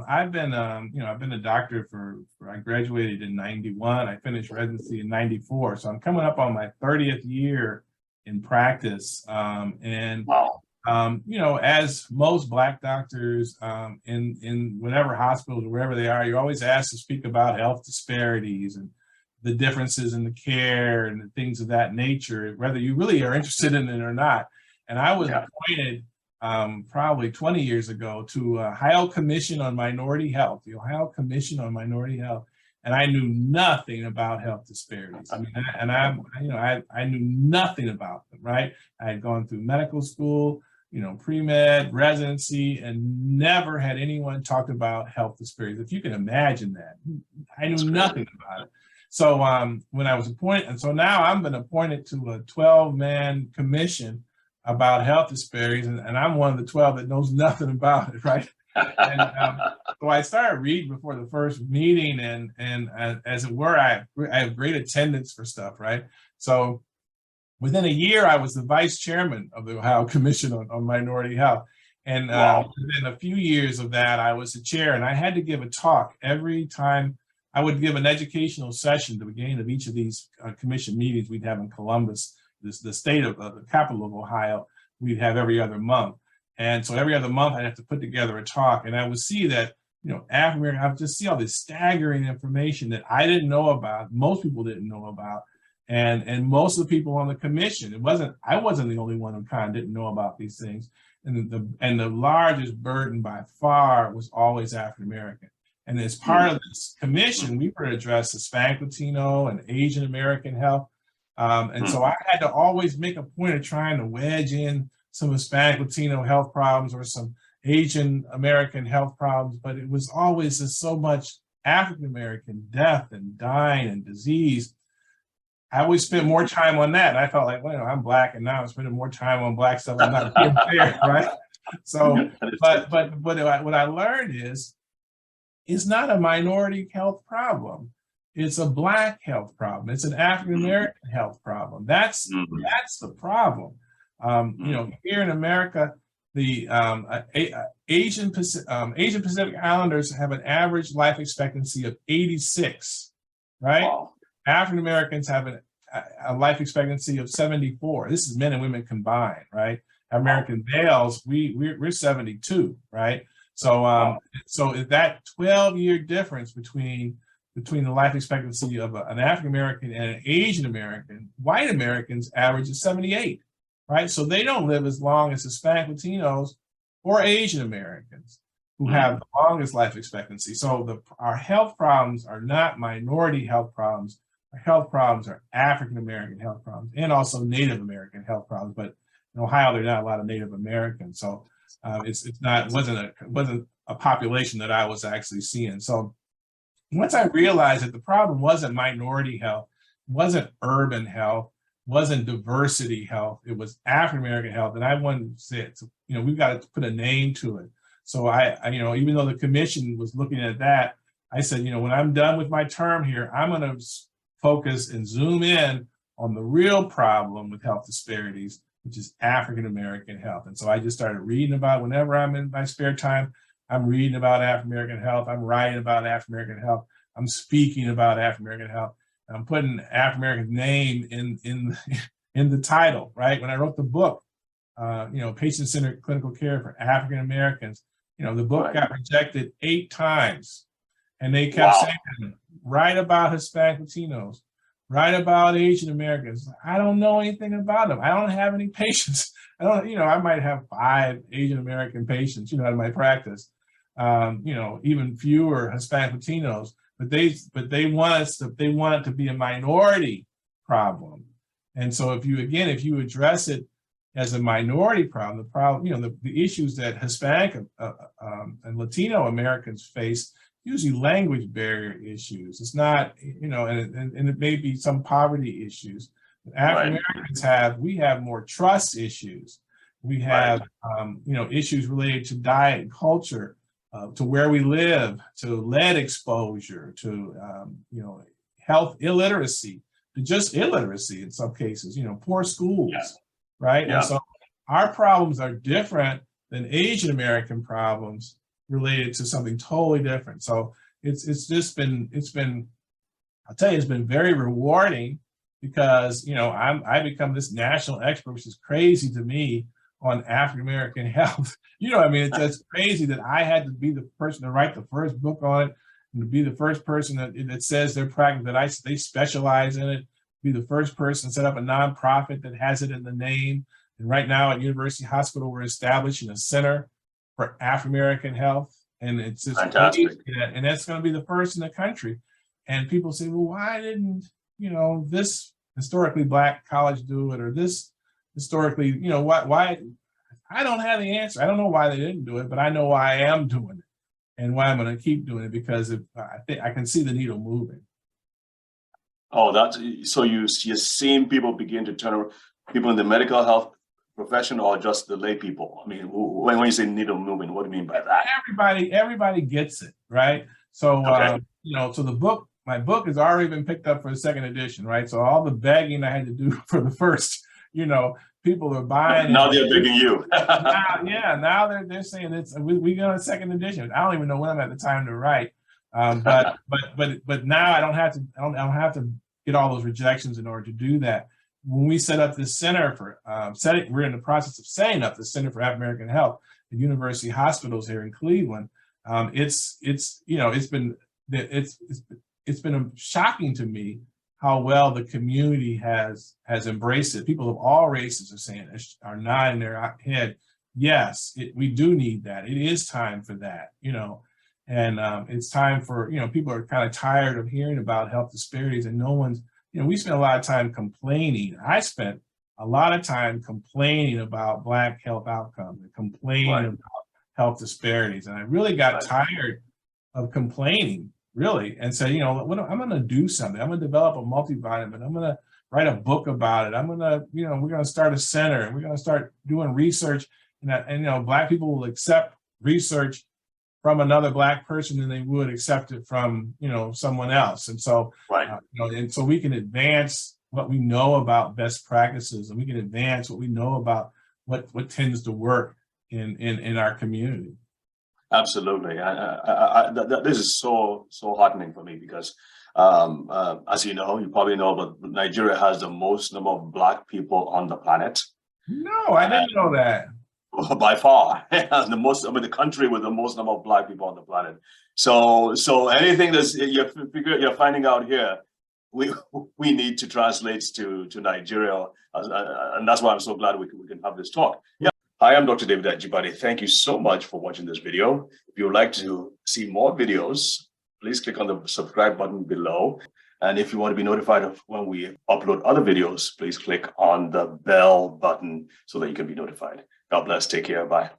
I've been a doctor I graduated in 91. I finished residency in 94. So I'm coming up on my 30th year in practice. Wow. As most Black doctors in whatever hospitals or wherever they are, you're always asked to speak about health disparities and the differences in the care and the things of that nature, whether you really are interested in it or not. And I was Yeah. appointed probably 20 years ago to Ohio Commission on Minority Health, the Ohio Commission on Minority Health, and I knew nothing about health disparities. I knew nothing about them. Right, I had gone through medical school, pre-med, residency, and never had anyone talked about health disparities. If you can imagine that, I knew nothing about it. So when I was appointed, and so now I've been appointed to a 12-man commission about health disparities, and I'm one of the 12 that knows nothing about it, right? And so I started reading before the first meeting, and as it were, I have great attendance for stuff, right? So within a year, I was the vice chairman of the Ohio Commission on Minority Health. And Wow. within a few years of that, I was the chair, and I had to give a talk every time. I would give an educational session at the beginning of each of these commission meetings we'd have in Columbus, the state of the capital of Ohio. We'd have every other month. And so every other month I'd have to put together a talk, and I would see that, African American, I would just see all this staggering information that I didn't know about, most people didn't know about. And most of the people on the commission, I wasn't the only one who kind of didn't know about these things. And the largest burden by far was always African American. And as part of this commission, we were to address Hispanic, Latino, and Asian American health. And so I had to always make a point of trying to wedge in some Hispanic, Latino health problems or some Asian American health problems, but it was always just so much African American death and dying and disease. I always spent more time on that. And I felt like, well, I'm Black, and now I'm spending more time on Black stuff. I'm not being fair, right? So, but what I learned is, it's not a minority health problem. It's a Black health problem. It's an African American health problem. That's the problem. Here in America, the Asian Pacific Islanders have an average life expectancy of 86, right? Wow. African Americans have a life expectancy of 74. This is men and women combined, right? American males, we're 72, right? So so that 12-year difference between the life expectancy of an African American and an Asian American, white Americans average is 78, right? So they don't live as long as Hispanic Latinos or Asian Americans, who have the longest life expectancy. So our health problems are not minority health problems. Our health problems are African American health problems, and also Native American health problems. But in Ohio, there are not a lot of Native Americans, so it wasn't a population that I was actually seeing. So once I realized that the problem wasn't minority health, wasn't urban health, wasn't diversity health, it was African American health, and I wanted to say, we've got to put a name to it. So I even though the commission was looking at that, I said, when I'm done with my term here, I'm going to focus and zoom in on the real problem with health disparities, which is African American health. And so I just started reading about, whenever I'm in my spare time, I'm reading about African American health. I'm writing about African American health. I'm speaking about African American health. I'm putting African American name in the title, right? When I wrote the book, Patient-Centered Clinical Care for African Americans, the book got rejected 8 times, and they kept saying, write about Hispanic Latinos, write about Asian Americans. I don't know anything about them. I don't have any patients. I might have 5 Asian American patients, in my practice. Even fewer Hispanic Latinos, but they want it to be a minority problem. And so if you address it as a minority problem, the issues that Hispanic and Latino Americans face, usually language barrier issues. It's not, and it may be some poverty issues. African Americans we have more trust issues. We have, issues related to diet and culture, to where we live, to lead exposure, to, health illiteracy, to just illiteracy in some cases, poor schools, right? Yeah. And so our problems are different than Asian American problems, related to something totally different. So I'll tell you, it's been very rewarding because, you know, I become this national expert, which is crazy to me, on African American health. You know, I mean, it's just crazy that I had to be the person to write the first book on it, and to be the first person that says their practice, that they specialize in it, be the first person to set up a nonprofit that has it in the name. And right now at University Hospital, we're establishing a center for African American health. And it's just fantastic. and that's going to be the first in the country. And people say, well, why didn't, you know, this historically Black college do it, or this historically, you know, why? I don't have the answer. I don't know why they didn't do it, but I know why I am doing it and why I'm going to keep doing it, because I think I can see the needle moving. Oh, that's so you're seeing people begin to turn around, people in the medical health profession, or just the lay people? I mean, when you say needle moving, what do you mean by that? Everybody gets it, right? So, Okay. you know, so my book has already been picked up for the second edition, right? So all the begging I had to do for the first, you know, people are buying Now it. they're begging you. Now they're saying we got a second edition. I don't even know when I'm at the time to write, but now I don't have to get all those rejections in order to do that. When we set up this center for we're in the process of setting up the Center for African American Health at University Hospitals here in Cleveland. It's been shocking to me how well the community has embraced it. People of all races are nodding their head. Yes, we do need that. It is time for that, you know, and it's time for, you know, people are kind of tired of hearing about health disparities, and no one's, you know, we spent a lot of time complaining. I spent a lot of time complaining about Black health outcomes and complaining about health disparities. And I really got tired of complaining, really, and said, you know, I'm going to do something. I'm going to develop a multivitamin. I'm going to write a book about it. I'm going to, you know, we're going to start a center, and we're going to start doing research. And you know, Black people will accept research from another Black person than they would accept it from, you know, someone else. And so, you know, and so we can advance what we know about best practices, and we can advance what we know about what tends to work in our community. Absolutely. This is so heartening for me because, as you know, you probably know, but Nigeria has the most number of Black people on the planet. No, I didn't know that. By far, the country with the most number of Black people on the planet. So anything that's you're finding out here, we need to translate to Nigeria, and that's why I'm so glad we can have this talk. Yeah. Hi, I'm Dr. David Ajibade. Thank you so much for watching this video. If you would like to see more videos, please click on the subscribe button below. And if you want to be notified of when we upload other videos, please click on the bell button so that you can be notified. God bless. Take care. Bye.